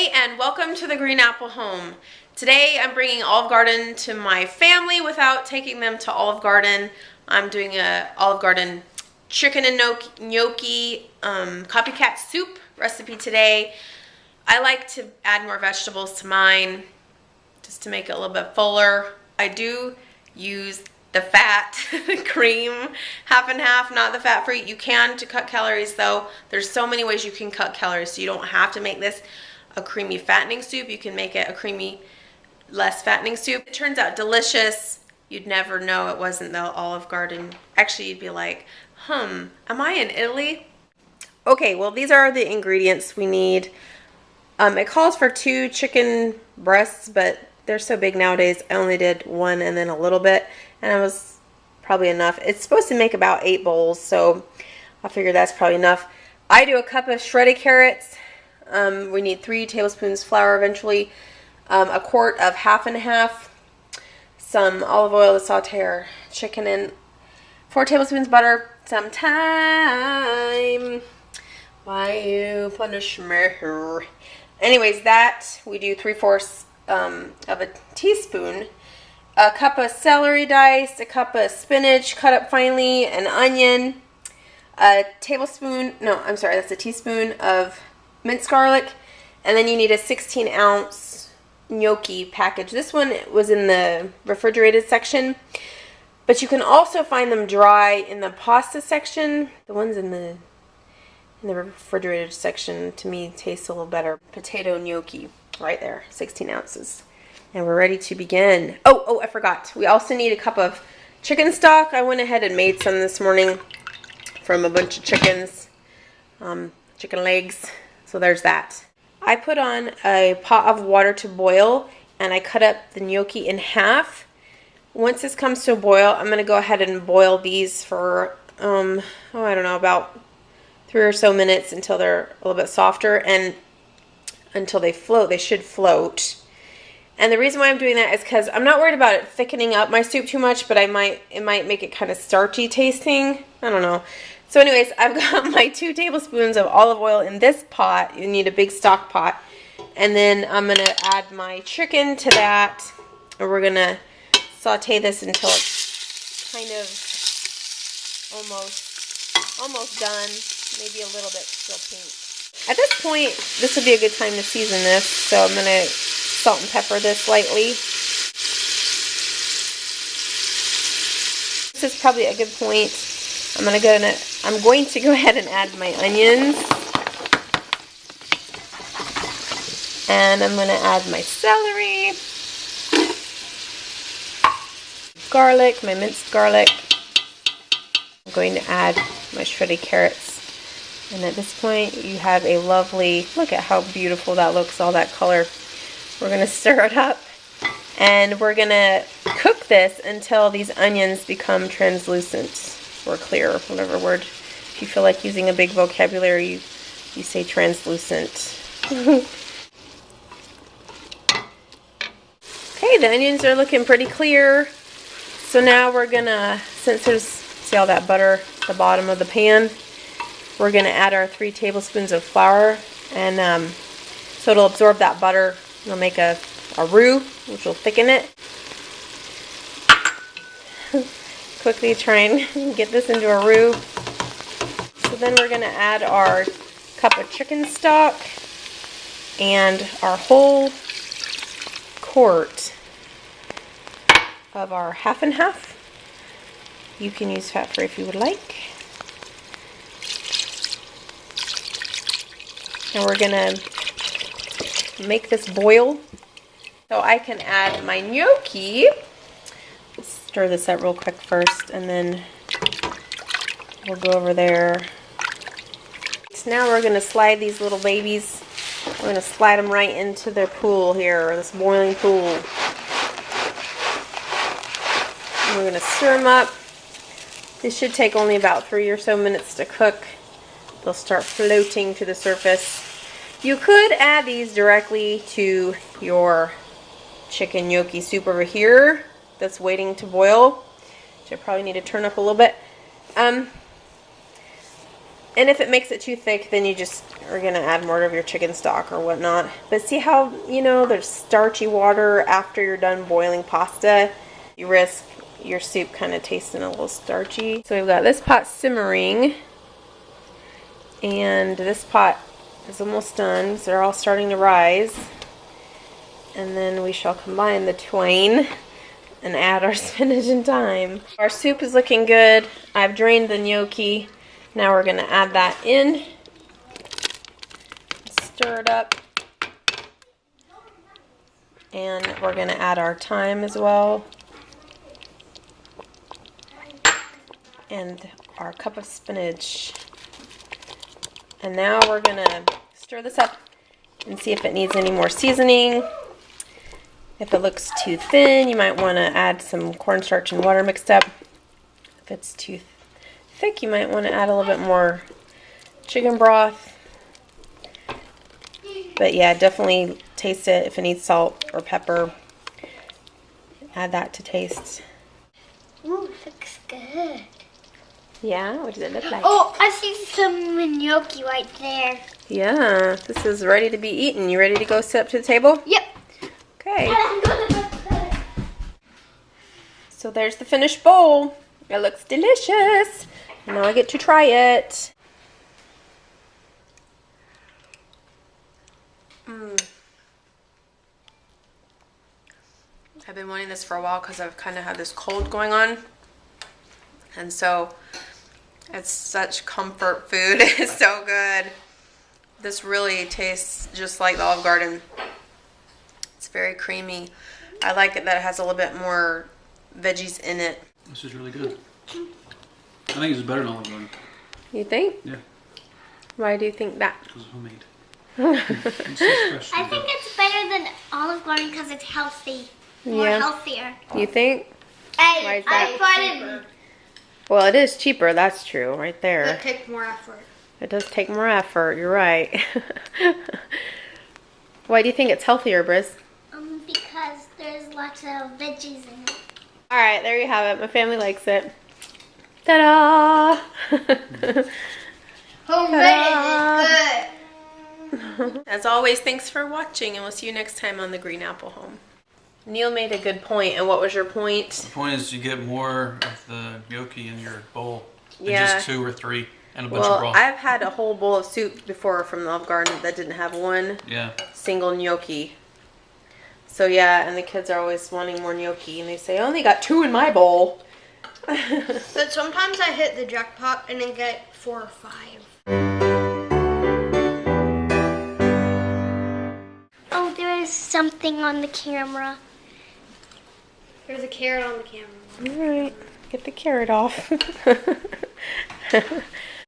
Hey, and welcome to the Green Apple Home. Today I'm bringing Olive Garden to my family without taking them to Olive Garden. I'm doing a Olive Garden chicken and gnocchi copycat soup recipe today. I like to add more vegetables to mine just to make it a little bit fuller. I do use the fat cream, half and half, not the fat free. You can to cut calories though. There's so many ways you can cut calories, so you don't have to make this a creamy fattening soup. You can make it a creamy, less fattening soup. It turns out delicious. You'd never know it wasn't the Olive Garden. Actually, you'd be like, am I in Italy? Okay, well, these are the ingredients we need. It calls for 2 chicken breasts, but they're so big nowadays. I only did 1 and then a little bit, and it was probably enough. It's supposed to make about 8 bowls, so I figure that's probably enough. I do a cup of shredded carrots. We need 3 tablespoons flour eventually, a quart of half and half, some olive oil to saute our chicken in, 4 tablespoons butter, some thyme. Why you punish me? Anyways, that we do 3/4 of a teaspoon, a cup of celery diced, a cup of spinach cut up finely, an onion, a teaspoon of minced garlic, and then you need a 16-ounce gnocchi package. This one was in the refrigerated section, but you can also find them dry in the pasta section. The ones in the refrigerated section to me taste a little better. Potato gnocchi right there, 16 ounces. And we're ready to begin. Oh, I forgot. We also need a cup of chicken stock. I went ahead and made some this morning from a bunch of chickens, chicken legs. So there's that. I put on a pot of water to boil, and I cut up the gnocchi in half. Once this comes to a boil, I'm going to go ahead and boil these for, I don't know, about 3 or so minutes until they're a little bit softer, and until they float. They should float. And the reason why I'm doing that is because I'm not worried about it thickening up my soup too much, but it might make it kind of starchy tasting. I don't know. So anyways, I've got my 2 tablespoons of olive oil in this pot. You need a big stock pot. And then I'm going to add my chicken to that. And we're going to saute this until it's kind of almost done. Maybe a little bit still pink. At this point, this would be a good time to season this. So I'm going to salt and pepper this lightly. This is probably a good point. I'm going to go ahead and add my onions. And I'm going to add my celery. Garlic, my minced garlic. I'm going to add my shredded carrots. And at this point, you have a lovely, look at how beautiful that looks, all that color. We're going to stir it up. And we're going to cook this until these onions become translucent. Or clear, whatever word. If you feel like using a big vocabulary, you say translucent. Okay, the onions are looking pretty clear. So now we're gonna, since there's, see all that butter at the bottom of the pan, we're gonna add our 3 tablespoons of flour, and so it'll absorb that butter. It'll make a roux, which will thicken it. Quickly try and get this into a roux. So then we're going to add our cup of chicken stock and our whole quart of our half and half. You can use fat free if you would like. And we're going to make this boil. So I can add my gnocchi. Stir this up real quick first, and then we'll go over there. So now we're going to slide these little babies. We're going to slide them right into their pool here, this boiling pool. And we're going to stir them up. This should take only about 3 or so minutes to cook. They'll start floating to the surface. You could add these directly to your chicken gnocchi soup over here that's waiting to boil, which I probably need to turn up a little bit. And if it makes it too thick, then you just are going to add more of your chicken stock or whatnot. But see how, you know, there's starchy water after you're done boiling pasta? You risk your soup kind of tasting a little starchy. So we've got this pot simmering. And this pot is almost done. So they're all starting to rise. And then we shall combine the twain and add our spinach and thyme. Our soup is looking good. I've drained the gnocchi. Now we're going to add that in. Stir it up. And we're going to add our thyme as well. And our cup of spinach. And now we're going to stir this up and see if it needs any more seasoning. If it looks too thin, you might want to add some cornstarch and water mixed up. If it's too thick, you might want to add a little bit more chicken broth. But yeah, definitely taste it. If it needs salt or pepper, add that to taste. Ooh, it looks good. Yeah, what does it look like? Oh, I see some gnocchi right there. Yeah, this is ready to be eaten. You ready to go sit up to the table? Yep. Okay. So there's the finished bowl. It looks delicious. Now I get to try it. I've been wanting this for a while because I've kind of had this cold going on. And so it's such comfort food. It's so good. This really tastes just like the Olive Garden. It's very creamy. I like it that it has a little bit more veggies in it. This is really good. I think it's better than Olive Garden. You think? Yeah. Why do you think that? Because it's homemade. It's just fresh. I think it's better than Olive Garden because it's healthy. More Yeah. healthier. You think? Why is that? I find it. Well, it is cheaper. That's true, right there. It takes more effort. It does take more effort. You're right. Why do you think it's healthier, Briz? Because there's lots of veggies in it. All right, there you have it. My family likes it. Ta-da! Homemade is good. As always, thanks for watching, and we'll see you next time on The Green Apple Home. Neil made a good point, and what was your point? The point is you get more of the gnocchi in your bowl than Yeah. just 2 or 3 and a bunch of Well, broth. I've had a whole bowl of soup before from the Olive Garden that didn't have one Yeah. single gnocchi. So yeah, and the kids are always wanting more gnocchi, and they say, I only got 2 in my bowl. But sometimes I hit the jackpot and then get 4 or 5. Oh, there is something on the camera. There's a carrot on the camera. All right, get the carrot off.